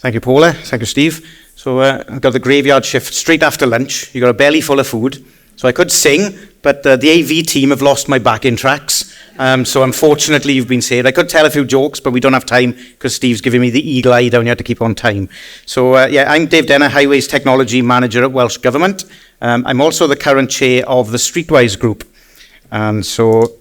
Thank you, Paula. Thank you, Steve. So I've got the graveyard shift straight after lunch. You got a belly full of food. So I could sing, but the AV team have lost my backing tracks. So unfortunately, you've been saved. I could tell a few jokes, but we don't have time because Steve's giving me the eagle eye down here to keep on time. So I'm Dave Denner, Highways Technology Manager at Welsh Government. I'm also the current chair of the STREETWISE group. So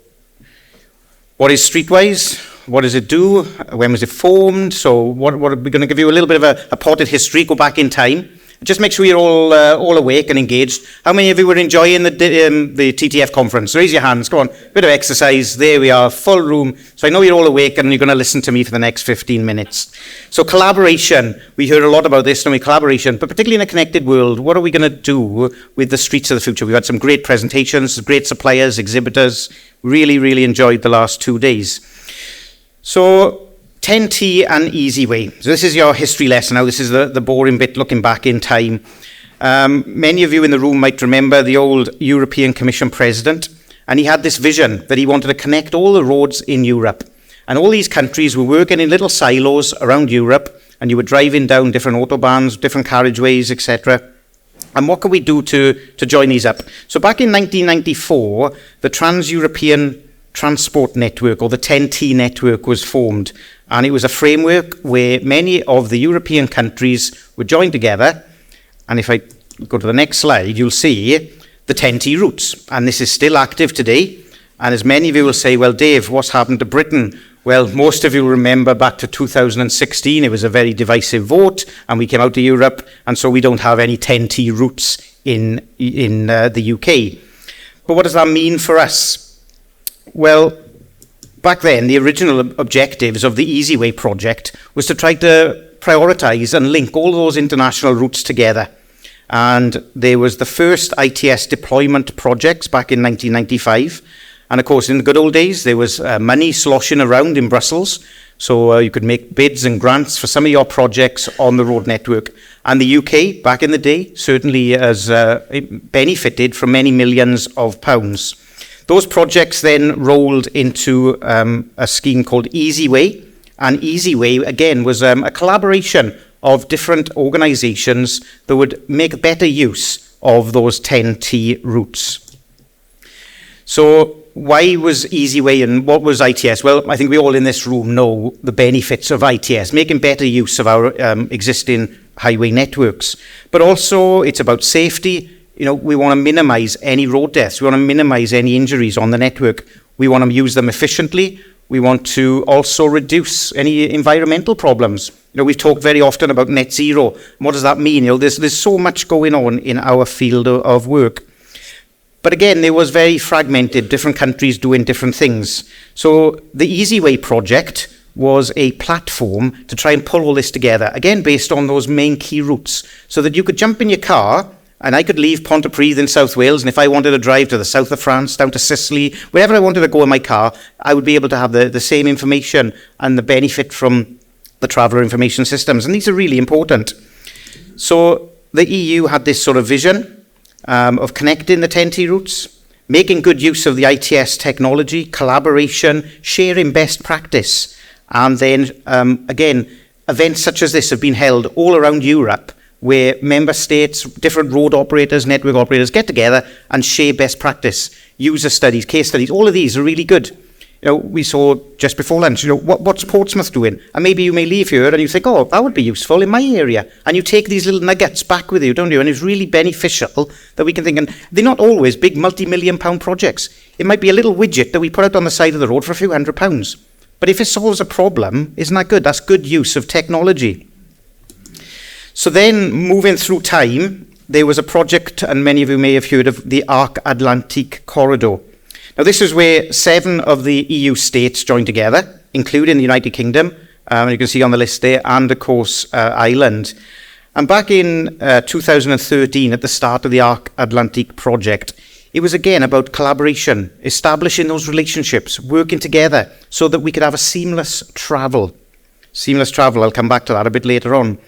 what is STREETWISE? What does it do? When was it formed? So what we're going to give you a little bit of a potted history, go back in time. Just make sure you're all awake and engaged. How many of you were enjoying the TTF Conference? Raise your hands. Go on. Bit of exercise. There we are. Full room. So I know you're all awake and you're going to listen to me for the next 15 minutes. So collaboration. We heard a lot about this, don't we? Collaboration. But particularly in a connected world, what are we going to do with the streets of the future? We've had some great presentations, great suppliers, exhibitors. Really, really enjoyed the last 2 days. So 10T and Easy Way. So this is your history lesson now. This is the boring bit looking back in time. Many of you in the room might remember the old European Commission president, and he had this vision that he wanted to connect all the roads in Europe. And all these countries were working in little silos around Europe, and you were driving down different autobahns, different carriageways, etc. And what could we do to join these up? So back in 1994, the Trans-European Transport Network, or the 10T network, was formed, and it was a framework where many of the European countries were joined together. And if I go to the next slide, you'll see the 10T routes, and this is still active today. And as many of you will say, well, Dave, what's happened to Britain? Well, most of you remember back to 2016, it was a very divisive vote, and we came out of Europe, and so we don't have any 10T routes in the UK. But what does that mean for us? Well, back then, the original objectives of the Easy Way project was to try to prioritise and link all those international routes together. And there was the first ITS deployment projects back in 1995. And of course, in the good old days, there was money sloshing around in Brussels. So you could make bids and grants for some of your projects on the road network. And the UK, back in the day, certainly has benefited from many millions of pounds. Those projects then rolled into a scheme called Easy Way. And Easy Way, again, was a collaboration of different organisations that would make better use of those 10T routes. So why was Easy Way and what was ITS? Well, I think we all in this room know the benefits of ITS, making better use of our existing highway networks. But also it's about safety. You know, we want to minimise any road deaths. We want to minimise any injuries on the network. We want to use them efficiently. We want to also reduce any environmental problems. You know, we've talked very often about net zero. What does that mean? You know, there's so much going on in our field of work. But again, there was very fragmented, different countries doing different things. So the Easy Way project was a platform to try and pull all this together, again, based on those main key routes, so that you could jump in your car and I could leave Pontypridd in South Wales, and if I wanted to drive to the south of France, down to Sicily, wherever I wanted to go in my car, I would be able to have the same information and the benefit from the traveller information systems. And these are really important. So the EU had this sort of vision of connecting the 10T routes, making good use of the ITS technology, collaboration, sharing best practice. And then, again, events such as this have been held all around Europe, where member states, different road operators, network operators get together and share best practice, user studies, case studies. All of these are really good. You know, we saw just before lunch, you know, what's Portsmouth doing? And maybe you may leave here and you think, oh, that would be useful in my area. And you take these little nuggets back with you, don't you? And it's really beneficial that we can think, and they're not always big multi-million pound projects. It might be a little widget that we put out on the side of the road for a few £100. But if it solves a problem, isn't that good? That's good use of technology. So then, moving through time, there was a project, and many of you may have heard of the Arc Atlantique Corridor. Now, this is where 7 of the EU states joined together, including the United Kingdom, you can see on the list there, and of course, Ireland. And back in 2013, at the start of the Arc Atlantique project, it was again about collaboration, establishing those relationships, working together so that we could have a seamless travel. Seamless travel, I'll come back to that a bit later on.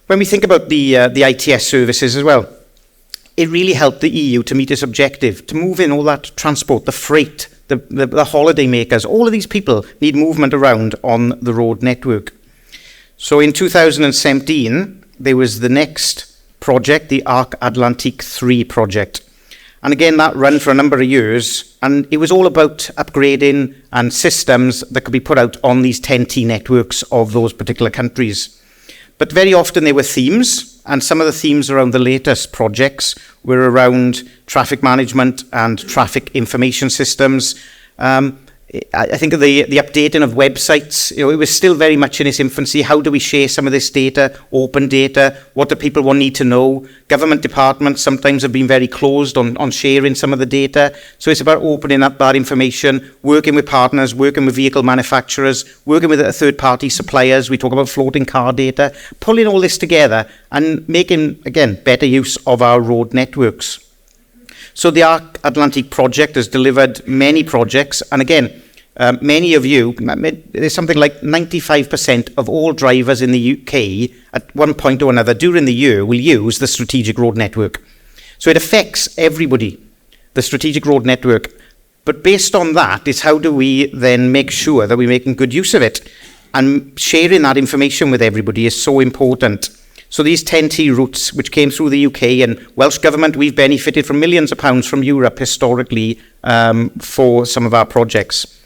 When we think about the ITS services as well, it really helped the EU to meet its objective, to move in all that transport, the freight, the holiday makers. All of these people need movement around on the road network. So in 2017, there was the next project, the Arc Atlantique 3 project. And again, that ran for a number of years, and it was all about upgrading and systems that could be put out on these 10T networks of those particular countries. But very often they were themes, and some of the themes around the latest projects were around traffic management and traffic information systems. I think of the updating of websites, it was still very much in its infancy. How do we share some of this data, open data? What do people need to know? Government departments sometimes have been very closed on sharing some of the data. So it's about opening up that information, working with partners, working with vehicle manufacturers, working with third-party suppliers. We talk about floating car data, pulling all this together and making, again, better use of our road networks. So the Arc Atlantique project has delivered many projects, and again, many of you, there's something like 95% of all drivers in the UK at one point or another during the year will use the strategic road network. So it affects everybody, the strategic road network. But based on that is how do we then make sure that we're making good use of it? And sharing that information with everybody is so important. So these 10T routes, which came through the UK and Welsh Government, we've benefited from millions of pounds from Europe historically for some of our projects.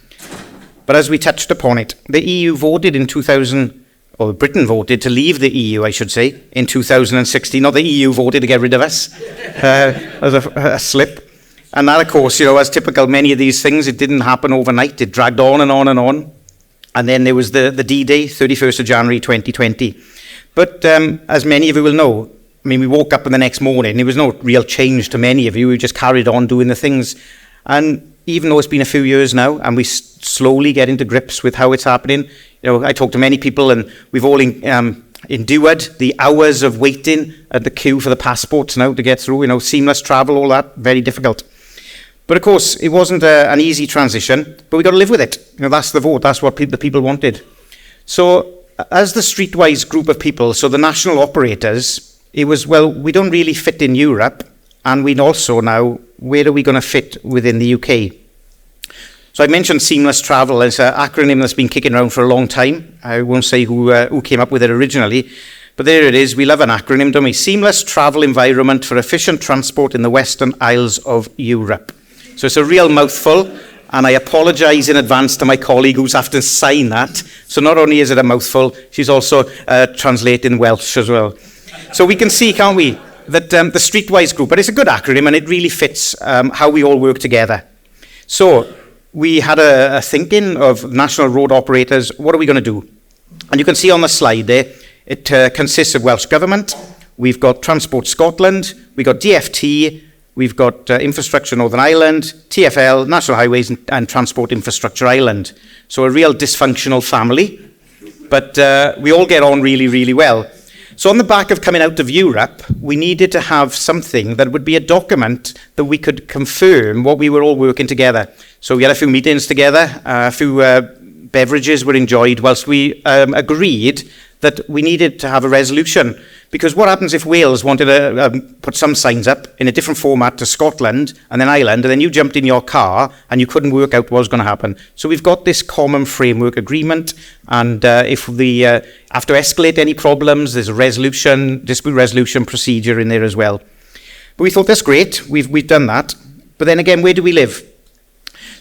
But as we touched upon it, the EU voted in 2000, or Britain voted to leave the EU, I should say, in 2016. Not the EU voted to get rid of us, as a slip. And that, of course, as typical, many of these things, it didn't happen overnight. It dragged on and on and on. And then there was the D-Day, 31st of January 2020. But as many of you will know, we woke up the next morning, there was no real change to many of you. We just carried on doing the things. And even though it's been a few years now, and we slowly get into grips with how it's happening, I talk to many people, and we've all endured the hours of waiting at the queue for the passports now to get through, seamless travel, all that, very difficult. But of course, it wasn't an easy transition, but we got to live with it. That's the vote, that's what the people wanted. So as the Streetwise group of people, so the national operators, it was, well, we don't really fit in Europe, and we also now, where are we going to fit within the UK? So I mentioned seamless travel as an acronym that's been kicking around for a long time. I won't say who came up with it originally, but there it is. We love an acronym, don't we? Seamless travel environment for efficient transport in the Western Isles of Europe. So it's a real mouthful, and I apologise in advance to my colleague who's have to sign that. So not only is it a mouthful, she's also translating Welsh as well. So we can see, can't we, that the Streetwise group, but it's a good acronym and it really fits how we all work together. So we had a thinking of national road operators, what are we going to do? And you can see on the slide there, it consists of Welsh Government, we've got Transport Scotland, we've got DFT, we've got Infrastructure Northern Ireland, TfL, National Highways and Transport Infrastructure Ireland. So a real dysfunctional family, but we all get on really, really well. So on the back of coming out of Europe, we needed to have something that would be a document that we could confirm what we were all working together. So we had a few meetings together, a few beverages were enjoyed whilst we agreed that we needed to have a resolution. Because what happens if Wales wanted to put some signs up in a different format to Scotland and then Ireland, and then you jumped in your car and you couldn't work out what was going to happen? So we've got this common framework agreement, and if we have to escalate any problems, there's a dispute resolution procedure in there as well. But we thought that's great, we've done that. But then again, where do we live?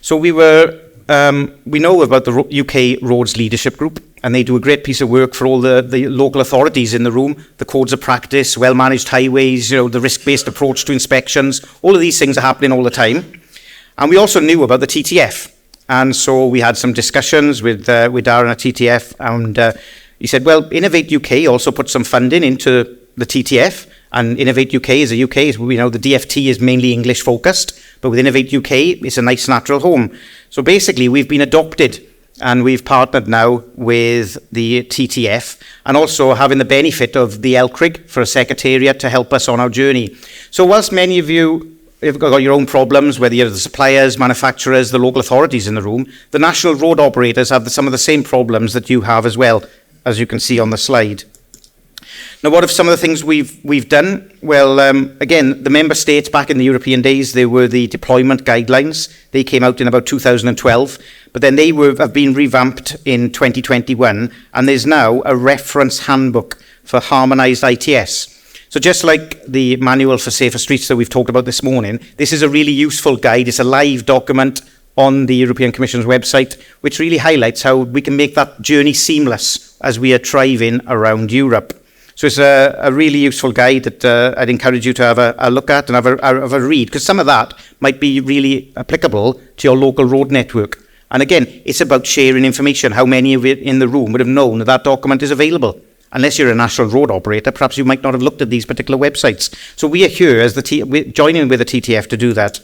So we know about the UK Roads Leadership Group, and they do a great piece of work for all the local authorities in the room, the codes of practice, well-managed highways, the risk-based approach to inspections. All of these things are happening all the time. And we also knew about the TTF. And so we had some discussions with Darren at TTF, and he said, well, Innovate UK also put some funding into the TTF, and Innovate UK is a UK, as we know, the DFT is mainly English focused, but with Innovate UK, it's a nice natural home. So basically, we've been adopted, and we've partnered now with the TTF, and also having the benefit of the LCRIG for a secretariat to help us on our journey. So whilst many of you have got your own problems, whether you're the suppliers, manufacturers, the local authorities in the room, the national road operators have some of the same problems that you have as well, as you can see on the slide. Now, what are some of the things we've done? Well, again, the member states back in the European days, they were the deployment guidelines. They came out in about 2012, but then they have been revamped in 2021, and there's now a reference handbook for harmonised ITS. So just like the manual for safer streets that we've talked about this morning, this is a really useful guide. It's a live document on the European Commission's website, which really highlights how we can make that journey seamless as we are driving around Europe. So it's a really useful guide that I'd encourage you to have a look at and have a read, because some of that might be really applicable to your local road network. And again, it's about sharing information. How many of you in the room would have known that that document is available? Unless you're a national road operator, perhaps you might not have looked at these particular websites. So we are here as we're joining with the TTF to do that.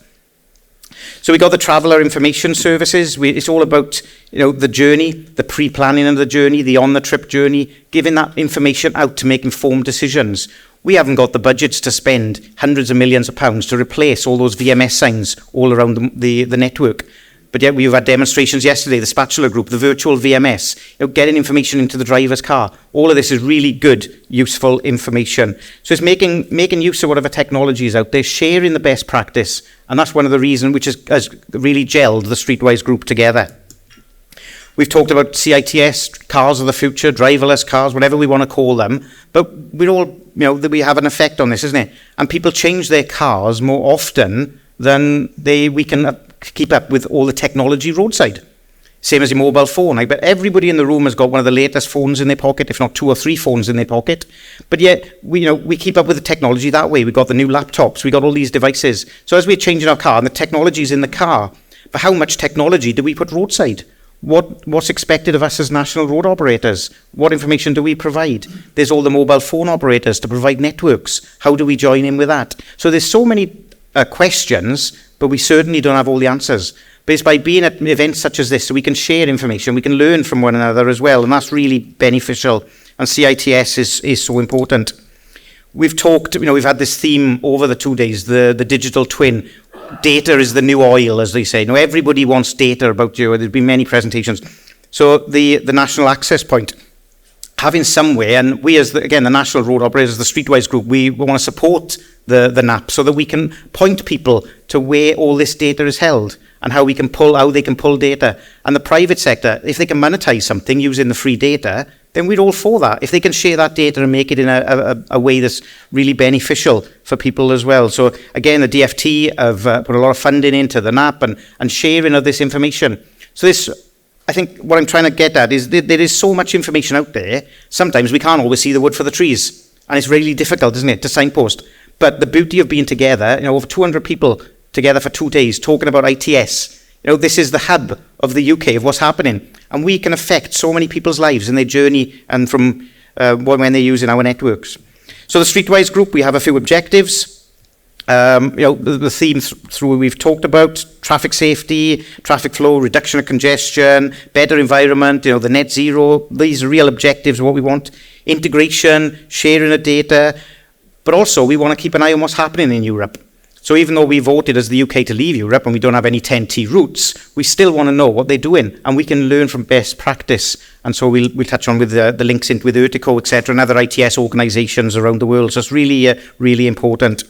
So we got the traveller information services. It's all about, the journey, the pre-planning of the journey, the on-the-trip journey, giving that information out to make informed decisions. We haven't got the budgets to spend hundreds of millions of pounds to replace all those VMS signs all around the network. But yet we've had demonstrations yesterday, the spatula group, the virtual VMS, getting information into the driver's car. All of this is really good, useful information. So it's making use of whatever technology is out there, sharing the best practice. And that's one of the reasons which has really gelled the Streetwise group together. We've talked about CITS, cars of the future, driverless cars, whatever we want to call them. But we're all, that we have an effect on this, isn't it? And people change their cars more often than we can keep up with all the technology roadside. Same as your mobile phone. I bet everybody in the room has got one of the latest phones in their pocket, if not 2 or 3 phones in their pocket. But yet, we keep up with the technology that way. We've got the new laptops, we've got all these devices. So as we're changing our car, and the technology's in the car, but how much technology do we put roadside? What's expected of us as national road operators? What information do we provide? There's all the mobile phone operators to provide networks. How do we join in with that? So there's so many questions, but we certainly don't have all the answers. But it's by being at events such as this, so we can share information, we can learn from one another as well, and that's really beneficial. And CITS is so important. We've talked, we've had this theme over the 2 days, the digital twin. Data is the new oil, as they say. Now, everybody wants data about you. There's been many presentations. So the national access point, having somewhere, and we as, the national road operators, the Streetwise group, we want to support the NAP so that we can point people to where all this data is held and how they can pull data. And the private sector, if they can monetize something using the free data, then we're all for that. If they can share that data and make it in a way that's really beneficial for people as well. So again, the DFT have put a lot of funding into the NAP and sharing of this information. So this, I think what I'm trying to get at is there is so much information out there. Sometimes we can't always see the wood for the trees. And it's really difficult, isn't it, to signpost. But the beauty of being together, over 200 people together for 2 days talking about ITS, this is the hub of the UK, of what's happening. And we can affect so many people's lives in their journey and from when they're using our networks. So the Streetwise group, we have a few objectives. The theme through we've talked about, traffic safety, traffic flow, reduction of congestion, better environment, the net zero. These are real objectives of what we want. Integration, sharing of data, but also we want to keep an eye on what's happening in Europe. So even though we voted as the UK to leave Europe and we don't have any 10T routes, we still want to know what they're doing, and we can learn from best practice. And so we'll touch on with the links into with Ertico, etc., and other ITS organisations around the world. So it's really, really important.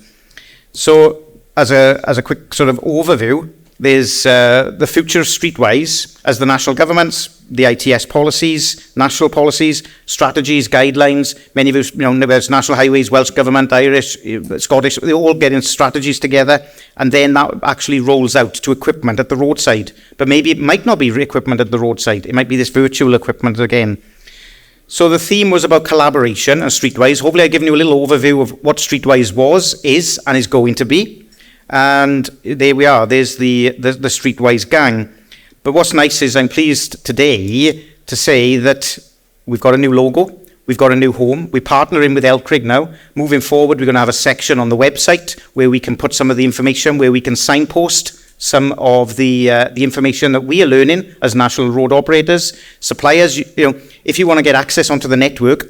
So as a quick sort of overview, there's the future of Streetwise as the national governments, the ITS policies, national policies, strategies, guidelines. Many of us, there's National Highways, Welsh Government, Irish, Scottish, they all get in strategies together, and then that actually rolls out to equipment at the roadside. But maybe it might not be equipment at the roadside. It might be this virtual equipment again. So the theme was about collaboration and Streetwise. Hopefully I've given you a little overview of what Streetwise is, and is going to be. And there we are, there's the Streetwise gang. But what's nice is I'm pleased today to say that we've got a new logo, we've got a new home, we're partnering with Elcrig now. Moving forward, we're going to have a section on the website where we can put some of the information, where we can signpost some of the information that we are learning as national road operators. Suppliers, if you want to get access onto the network,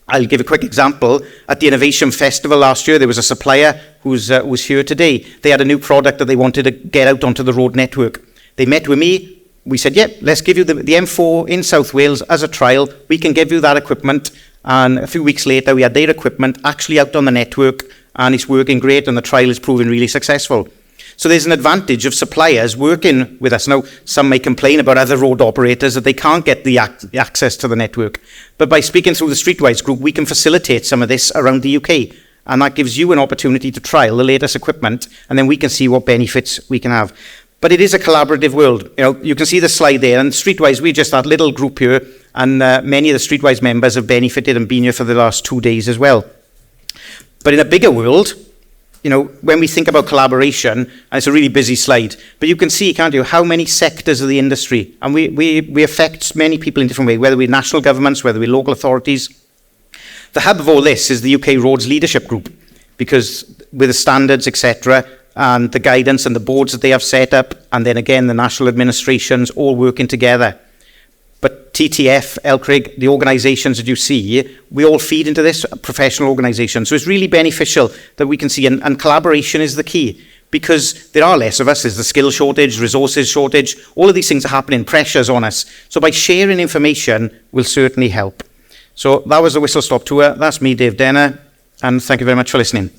I'll give a quick example. At the Innovation Festival last year, there was a supplier who was here today. They had a new product that they wanted to get out onto the road network. They met with me. We said, let's give you the M4 in South Wales as a trial. We can give you that equipment And a few weeks later, we had their equipment actually out on the network, and it's working great, and the trial is proving really successful. So there's an advantage of suppliers working with us. Now, some may complain about other road operators that they can't get the access to the network. But by speaking through the Streetwise group, we can facilitate some of this around the UK. And that gives you an opportunity to trial the latest equipment, and then we can see what benefits we can have. But it is a collaborative world. You can see the slide there, and Streetwise, we're just that little group here, and many of the Streetwise members have benefited and been here for the last 2 days as well. But in a bigger world, when we think about collaboration, and it's a really busy slide, but you can see, can't you, how many sectors of the industry, and we affect many people in different ways, whether we're national governments, whether we're local authorities. The hub of all this is the UK Roads Leadership Group, because with the standards, etc., and the guidance and the boards that they have set up, and then again, the national administrations all working together. But TTF, LCRIG, the organisations that you see, we all feed into this professional organisation. So it's really beneficial that we can see, and collaboration is the key, because there are less of us. There's the skill shortage, resources shortage, all of these things are happening, pressures on us. So by sharing information will certainly help. So that was the Whistle Stop Tour. That's me, Dave Denner, and thank you very much for listening.